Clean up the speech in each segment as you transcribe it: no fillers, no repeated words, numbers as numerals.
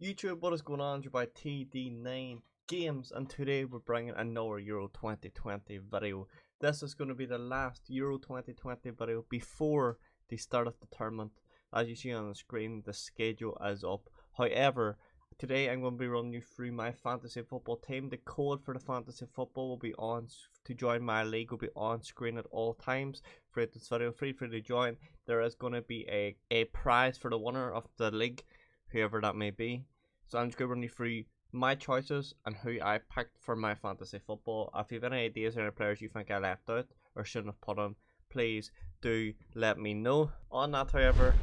YouTube, what is going on? You're by TD9 Games, and today we're bringing another Euro 2020 video. This is going to be the last Euro 2020 video before the start of the tournament. As you see on the screen, the schedule is up. However, today I'm going to be running you through my fantasy football team. The code for the fantasy football will be on to join my league, will be on screen at all times. For this video, free to join. There is going to be a prize for the winner of the league, whoever that may be. So I'm just going to run you through my choices and who I picked for my fantasy football. If you have any ideas or any players you think I left out or shouldn't have put on, please do let me know. On that, however,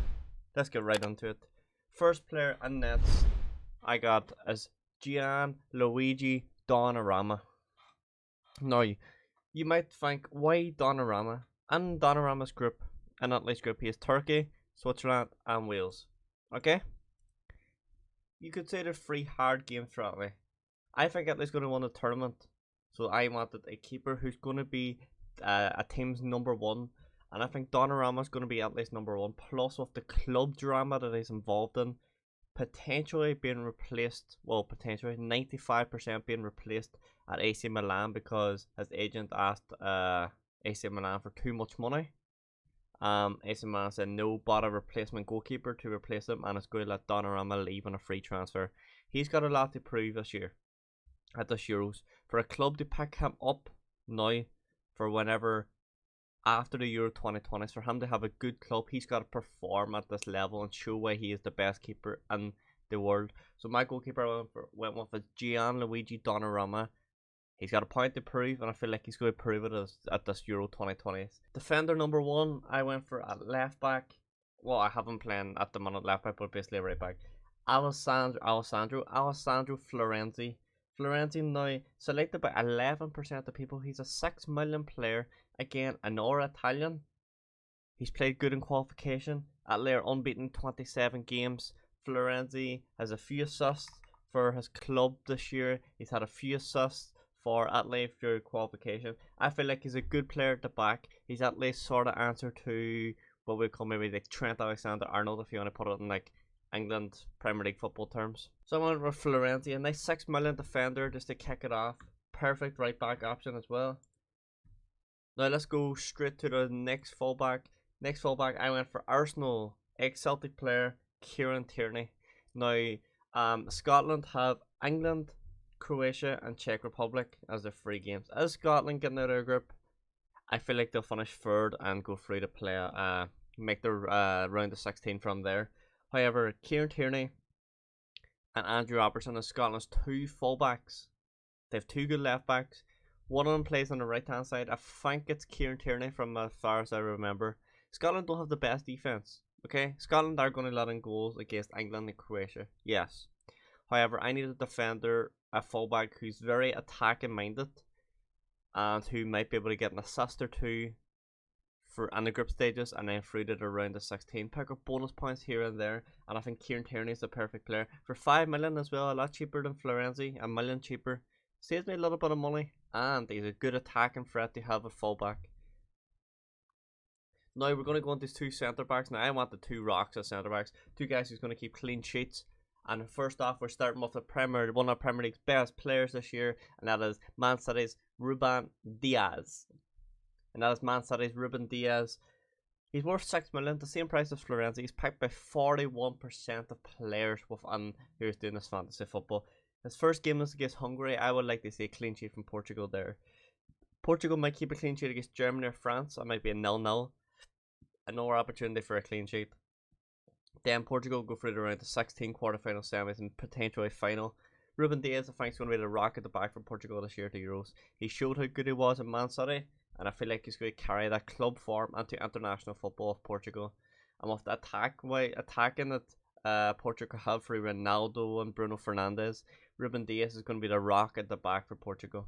let's get right into it. First player in nets I got is Gianluigi Donnarumma. Now, you might think, why Donnarumma? In Donnarumma's group, in Italy's group, he has Turkey, Switzerland and Wales. Okay? You could say there's 3 hard games for Italy. I think Italy's going to win the tournament, so I wanted a keeper who's going to be a team's #1, and I think Donnarumma's going to be Italy's #1. Plus, with the club drama that he's involved in, potentially being replaced, well, potentially 95% being replaced at AC Milan because his agent asked AC Milan for too much money. AC Milan said no, bought a replacement goalkeeper to replace him, and it's going to let Donnarumma leave on a free transfer. He's got a lot to prove this year at this Euros. For a club to pick him up now for whenever after the Euro 2020s, for him to have a good club, he's got to perform at this level and show why he is the best keeper in the world. So my goalkeeper I went with is Gianluigi Donnarumma. He's got a point to prove, and I feel like he's going to prove it at this Euro 2020s. Defender #1, I went for at left back. Well, I haven't playing at the minute left back, but basically right back. Alessandro Florenzi. Florenzi now selected by 11% of people. He's a 6 million player. Again, another Italian. He's played good in qualification. Italy are unbeaten 27 games. Florenzi has a few assists for his club this year. He's had a few assists for Italy through qualification. I feel like he's a good player at the back. He's at least sort of answer to what we call maybe like Trent Alexander-Arnold, if you want to put it in like England Premier League football terms. So I went with Florenzi, a nice 6 million defender just to kick it off. Perfect right back option as well. Now let's go straight to the next fullback. Next fullback, I went for Arsenal ex-Celtic player Kieran Tierney. Now, Scotland have England, Croatia and Czech Republic as their 3 games. As Scotland getting out of their group, I feel like they'll finish 3rd and go through to play, make their round of 16 from there. However, Kieran Tierney and Andrew Robertson are Scotland's 2 fullbacks. They have 2 good left backs. One of them plays on the right hand side. I think it's Kieran Tierney from as far as I remember. Scotland don't have the best defense. Okay, Scotland are going to let in goals against England and Croatia. Yes. However, I need a defender, a fullback who's very attacking minded and who might be able to get an assist or 2 for in the group stages and then through to the round of 16. Pick up bonus points here and there, and I think Kieran Tierney is the perfect player for 5 million as well. A lot cheaper than Florenzi, $1 million cheaper. Saves me a little bit of money, and he's a good attacking threat to have a fullback. Now we're going to go into 2 centre backs. Now I want the 2 rocks as centre backs, 2 guys who's going to keep clean sheets. And first off, we're starting with one of Premier League's best players this year, and that is Man City's Ruben Diaz. He's worth 6 million, the same price as Florenzi. He's picked by 41% of players within who's doing this fantasy football. His first game is against Hungary. I would like to see a clean sheet from Portugal there. Portugal might keep a clean sheet against Germany or France. It might be a 0-0. Another opportunity for a clean sheet. Then Portugal go through the round of 16 quarterfinal semis and potentially final. Ruben Diaz, I think, is going to be the rock at the back for Portugal this year at the Euros. He showed how good he was at Man City, and I feel like he's going to carry that club form into international football of Portugal. And with the attacking that Portugal have for Ronaldo and Bruno Fernandes, Ruben Diaz is going to be the rock at the back for Portugal.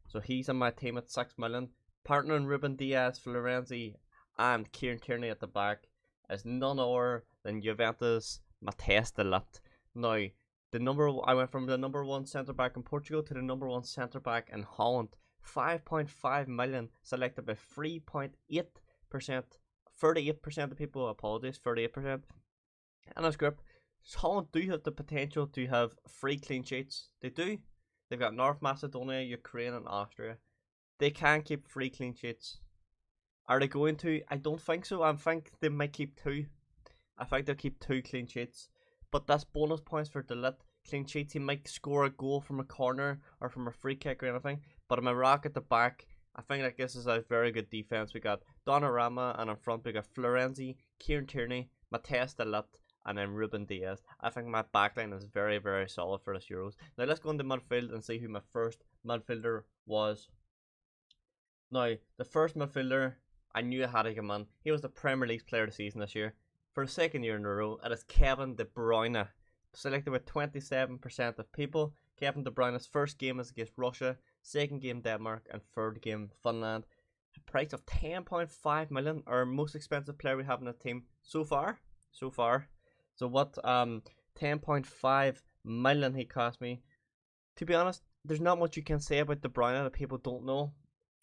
So he's in my team at 6 million. Partnering Ruben Diaz, Florenzi and Kieran Tierney at the back is none other than Juventus Matheus de Ligt. Now, I went from the #1 centre back in Portugal to the #1 centre back in Holland. 5.5 million, selected by 3.8%. 38% of people, apologies, 38% in this group. Holland do have the potential to have 3 clean sheets. They do. They've got North Macedonia, Ukraine, and Austria. They can keep 3 clean sheets. Are they going to? I don't think so. I think they might keep 2. I think they'll keep 2 clean sheets. But that's bonus points for Delit. Clean sheets, he might score a goal from a corner or from a free kick or anything. But in my rock at the back, I think like this is a very good defense. We got Donnarumma, and in front we got Florenzi, Kieran Tierney, Matthias Delit, and then Ruben Diaz. I think my backline is very, very solid for this Euros. Now let's go into midfield and see who my first midfielder was. Now, the first midfielder, I knew I had to come in. He was the Premier League player of the season this year. For the second year in a row, it is Kevin De Bruyne. Selected with 27% of people. Kevin De Bruyne's first game is against Russia, second game Denmark, and third game Finland. A price of 10.5 million, our most expensive player we have in the team so far. So what 10.5 million he cost me. To be honest, there's not much you can say about De Bruyne that people don't know.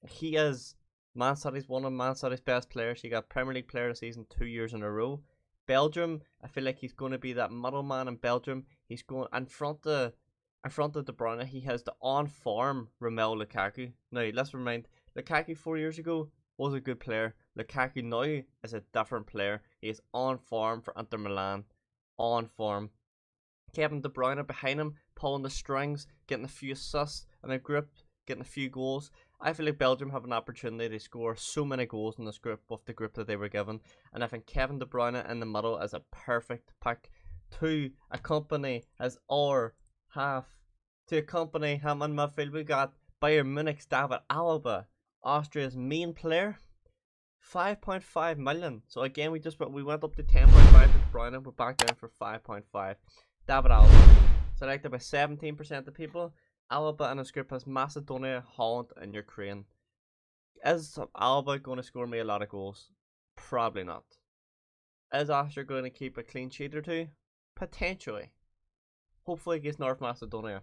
He is Man City's one of Man City's best players. He got Premier League player of the season 2 years in a row. Belgium, I feel like he's going to be that middleman in Belgium. He's going in front of De Bruyne. He has the on-form Romelu Lukaku. Now, let's remind, Lukaku 4 years ago was a good player. Lukaku now is a different player. He is on form for Inter Milan. On form. Kevin De Bruyne behind him, pulling the strings, getting a few assists and a group, getting a few goals. I feel like Belgium have an opportunity to score so many goals in this group with the group that they were given. And I think Kevin De Bruyne in the middle is a perfect pick to accompany his other half. To accompany him in midfield, we got Bayern Munich's David Alaba, Austria's main player. 5.5 million. So again, we went up to 10.5 for De Bruyne. We're back down for 5.5. David Alaba, selected by 17% of people. Alaba in his group has Macedonia, Holland, and Ukraine. Is Alaba going to score me a lot of goals? Probably not. Is Austria going to keep a clean sheet or two? Potentially. Hopefully against North Macedonia.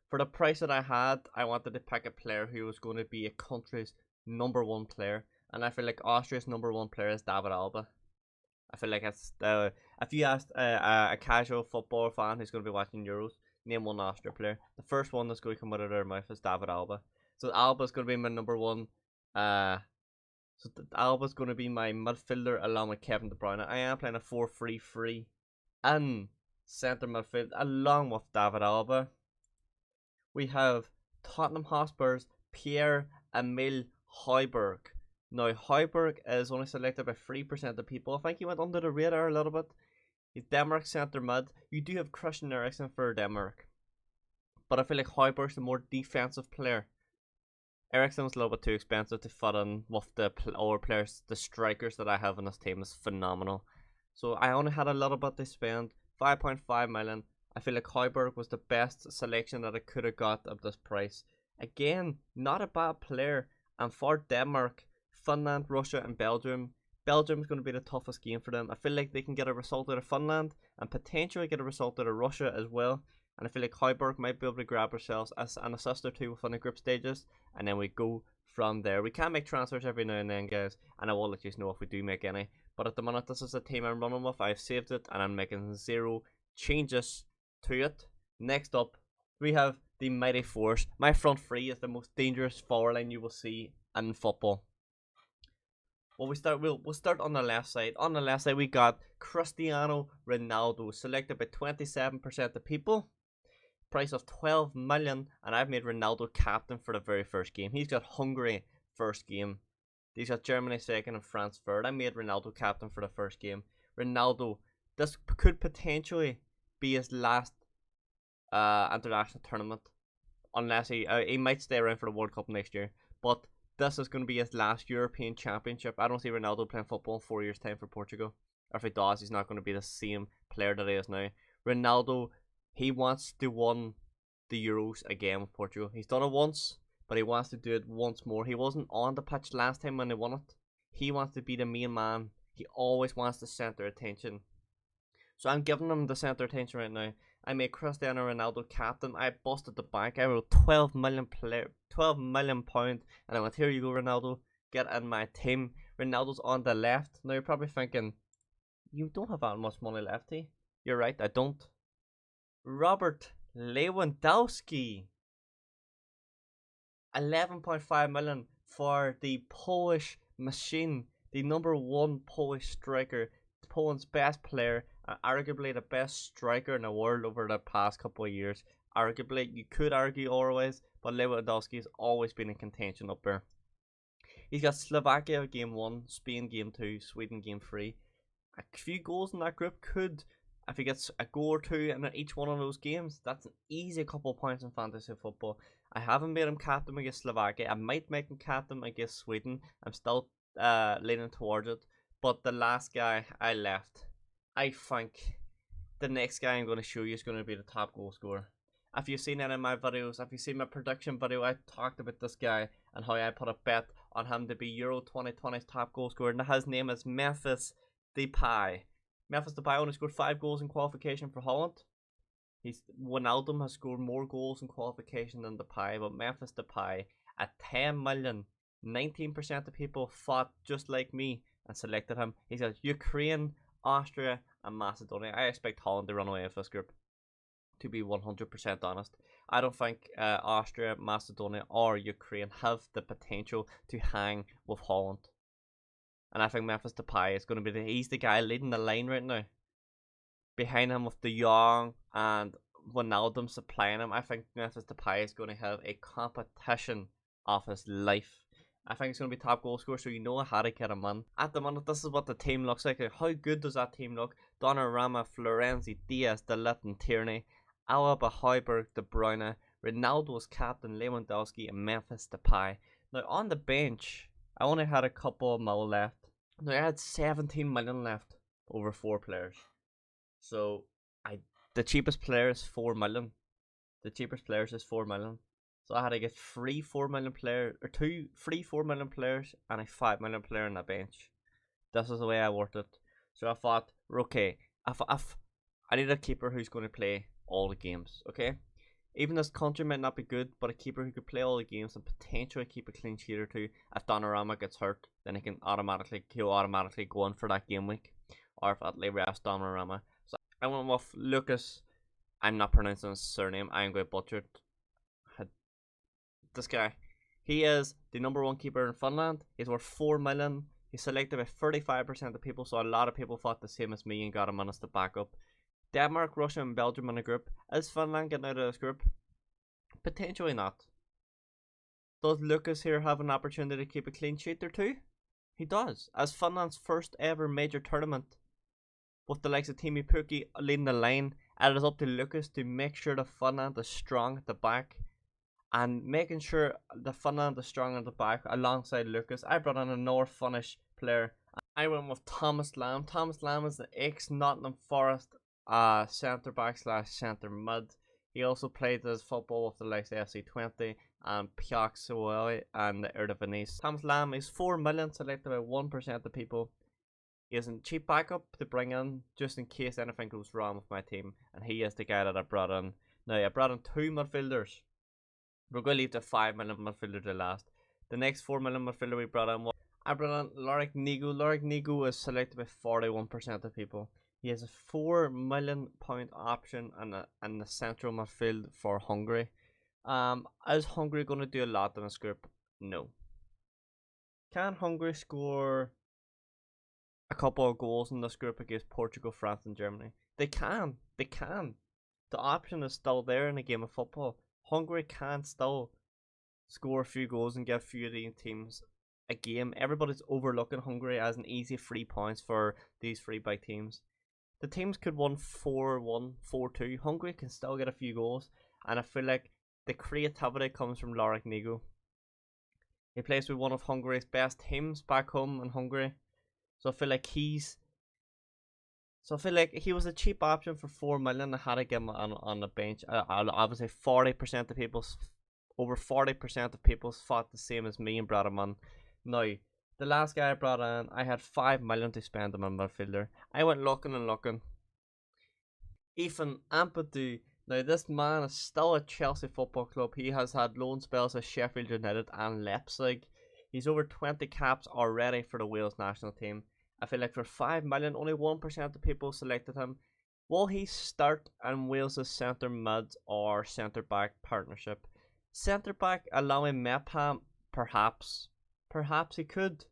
For the price that I had, I wanted to pick a player who was going to be a country's #1 player. And I feel like Austria's #1 player is David Alaba. I feel like it's if you asked a casual football fan who's going to be watching Euros, name one Austria player, the first one that's going to come out of their mouth is David Alaba. So Alba's going to be my #1. So Alba's going to be my midfielder along with Kevin De Bruyne. I am playing a 4-3-3 in centre midfield along with David Alaba. We have Tottenham Hotspur's Pierre-Emile Højbjerg. Now, Højbjerg is only selected by 3% of people. I think he went under the radar a little bit. He's Denmark's centre mid. You do have Christian Eriksen for Denmark, but I feel like Højbjerg's the more defensive player. Eriksen's a little bit too expensive to fit in with the other players. The strikers that I have in this team is phenomenal. So I only had a little bit to spend. 5.5 million. I feel like Højbjerg was the best selection that I could have got at this price. Again, not a bad player. And for Denmark, Finland, Russia, and Belgium, Belgium's going to be the toughest game for them. I feel like they can get a result out of Finland and potentially get a result out of Russia as well. And I feel like Højbjerg might be able to grab ourselves as an assist or two within the group stages. And then we go from there. We can make transfers every now and then, guys. And I will let you know if we do make any. But at the minute, this is the team I'm running with. I've saved it and I'm making 0 changes to it. Next up, we have the Mighty Force. My front three is the most dangerous forward line you will see in football. Well, we'll start on the left side. On the left side, we got Cristiano Ronaldo, selected by 27% of people. Price of 12 million, and I've made Ronaldo captain for the very first game. He's got Hungary first game. He's got Germany second and France third. I made Ronaldo captain for the first game. Ronaldo, this could potentially be his last international tournament, unless he might stay around for the World Cup next year. But this is going to be his last European Championship. I don't see Ronaldo playing football in 4 years' time for Portugal. Or if he does, he's not going to be the same player that he is now. Ronaldo, he wants to win the Euros again with Portugal. He's done it once, but he wants to do it once more. He wasn't on the pitch last time when they won it. He wants to be the main man. He always wants the centre attention. So I'm giving him the centre attention right now. I made Cristiano Ronaldo captain. I busted the bank. I wrote 12 million pound, and I went, here you go, Ronaldo, get in my team. Ronaldo's on the left. Now you're probably thinking, you don't have that much money left, eh? You're right, I don't. Robert Lewandowski. 11.5 million for the Polish machine, the #1 Polish striker, Poland's best player, and arguably the best striker in the world over the past couple of years. Arguably, you could argue always, but Lewandowski has always been in contention up there. He's got Slovakia game 1, Spain game 2, Sweden game 3. A few goals in that group could, if he gets a goal or two in each one of those games, that's an easy couple of points in fantasy football. I haven't made him captain against Slovakia. I might make him captain against Sweden. I'm still leaning towards it. But the last guy I left, I think the next guy I'm going to show you is going to be the top goal scorer. If you've seen any of my videos, if you've seen my prediction video, I talked about this guy and how I put a bet on him to be Euro 2020's top goal scorer. And his name is Memphis Depay. Memphis Depay only scored 5 goals in qualification for Holland. Wijnaldum has scored more goals in qualification than Depay, but Memphis Depay at 10 million, 19% of people thought just like me and selected him. He's got Ukraine, Austria, and Macedonia. I expect Holland to run away with this group, to be 100% honest. I don't think Austria, Macedonia, or Ukraine have the potential to hang with Holland. And I think Memphis Depay is going to be he's the guy leading the line right now. Behind him with De Jong and Wijnaldum supplying him, I think Memphis Depay is going to have a competition of his life. I think it's going to be top goal scorer, so you know how to get him in. At the moment, this is what the team looks like. How good does that team look? Donnarumma, Florenzi, Diaz, De Ligt, and Tierney, Alaba, Højbjerg, De Bruyne, Ronaldo's captain, Lewandowski, and Memphis Depay. Now on the bench, I only had a couple of mil left. Now I had 17 million left over 4 players. So the cheapest player is 4 million. The cheapest players is 4 million. So I had to get 3 4 million players, or 2 3 4 million players, and a 5 million player on the bench. This is the way I worked it. So I thought, okay, if I need a keeper who's going to play all the games, okay? Even this country might not be good, but a keeper who could play all the games and potentially keep a clean sheet or two. If Donnarumma gets hurt, then he'll automatically go in for that game week. Or if Atleti rest Donnarumma. So I went with Lucas. I'm not pronouncing his surname. I'm going to butcher it. This guy. He is the #1 keeper in Finland. He's worth 4 million. He's selected by 35% of people, so a lot of people thought the same as me and got him on as the backup. Denmark, Russia, and Belgium in a group. Is Finland getting out of this group? Potentially not. Does Lucas here have an opportunity to keep a clean sheet or two? He does, as Finland's first ever major tournament. With the likes of Teemu Pukki leading the line, and it is up to Lucas to make sure that Finland is strong at the back. And making sure the Finland is strong at the back alongside Lucas. I brought in another Finnish player. I went with Thomas Lamb. Thomas Lamb is the ex-Nottingham Forest centre back / centre mid. He also played his football with the likes of FC Twente and PAOK Suwali and the Eredivisie. Thomas Lamb is 4 million, selected by 1% of people. He is a cheap backup to bring in just in case anything goes wrong with my team, and he is the guy that I brought in. Now I brought in 2 midfielders. We're going to leave the 5 million midfielder to last. The next 4 million midfielder we brought in, I brought in Lorik Nigu. Lorik Nigu is selected by 41% of people. He has a £4 million option in the central midfield for Hungary. Is Hungary going to do a lot in this group? No. Can Hungary score a couple of goals in this group against Portugal, France, and Germany? They can. They can. The option is still there in a game of football. Hungary can still score a few goals and give a few of these teams a game. Everybody's overlooking Hungary as an easy 3 points for these 3 big teams. The teams could win 4-1, 4-2. Hungary can still get a few goals, and I feel like the creativity comes from Lorik Nigu. He plays with one of Hungary's best teams back home in Hungary, so I feel like he was a cheap option for 4 million. I had to get him on the bench. Obviously, 40% of people, over 40% of people thought the same as me and brought him on. Now, the last guy I brought in, I had 5 million to spend on my midfielder. I went looking and looking. Ethan Ampadu. Now, this man is still at Chelsea Football Club. He has had loan spells at Sheffield United and Leipzig. He's over 20 caps already for the Wales national team. I feel like for 5 million, only 1% of people selected him. Will he start in Wales' centre mid or centre back partnership? Centre back allowing Mepham, perhaps. Perhaps he could.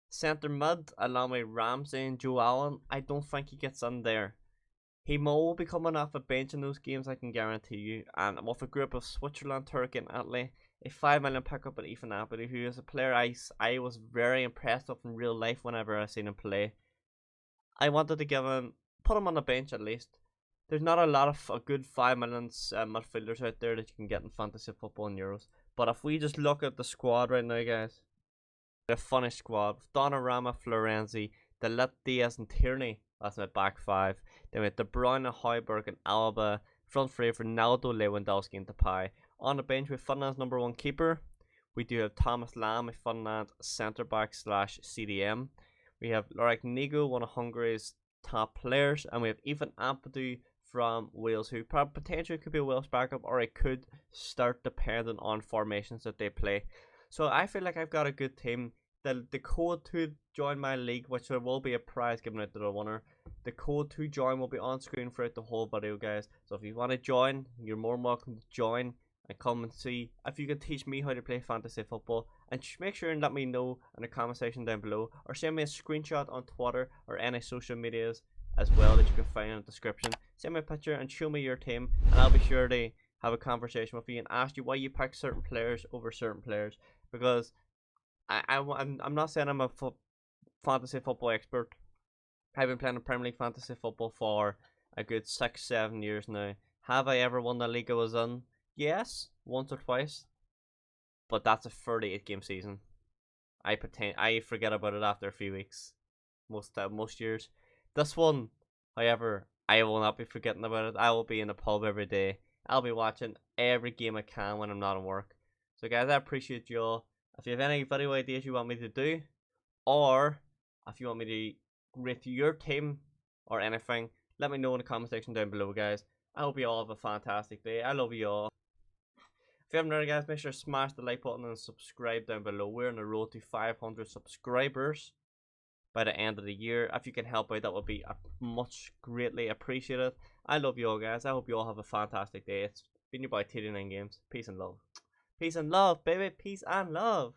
Centre mid allowing Ramsey and Joe Allen. I don't think he gets in there. He will be coming off a bench in those games, I can guarantee you. And with a group of Switzerland, Turkey, and Italy, a 5 million pickup at Ethan Ampadu, who is a player I was very impressed with in real life whenever I seen him play. I wanted to put him on the bench at least. There's not a lot of good 5 million midfielders out there that you can get in fantasy football and Euros. But if we just look at the squad right now, guys, the funniest squad with Donnarumma, Florenzi, De Ligt, Diaz, and Tierney. That's my back five. Then we have De Bruyne, Højbjerg, and Alba. Front three for Ronaldo, Lewandowski, and Depay. On the bench, we have Finland's number one keeper. We do have Thomas Lamb, a Finland centre back / CDM. We have Lorik Nigo, one of Hungary's top players, and we have Ethan Ampadu from Wales, who potentially could be a Wales backup, or it could start depending on formations that they play. So I feel like I've got a good team. The code to join my league, which there will be a prize given out to the winner. The code to join will be on screen throughout the whole video, guys. So if you want to join, you're more than welcome to join and come and see if you can teach me how to play fantasy football. And make sure and let me know in the comment section down below, or send me a screenshot on Twitter or any social medias as well that you can find in the description. Send me a picture and show me your team, and I'll be sure to have a conversation with you and ask you why you pick certain players over certain players. Because I'm not saying I'm a fantasy football expert. I've been playing Premier League fantasy football for a good 6-7 years now. Have I ever won the league I was in? Yes, once or twice. But that's a 38 game season. I forget about it after a few weeks. Most years. This one, however, I will not be forgetting about it. I will be in the pub every day. I'll be watching every game I can when I'm not at work. So guys, I appreciate y'all. If you have any video ideas you want me to do, or if you want me to rate your team or anything, let me know in the comment section down below, guys. I hope you all have a fantastic day. I love you all. If you haven't already, guys, make sure to smash the like button and subscribe down below. We're on the road to 500 subscribers by the end of the year. If you can help out, that would be much greatly appreciated. I love you all, guys. I hope you all have a fantastic day. It's been your boy TD9 Games. Peace and love. Peace and love, baby. Peace and love.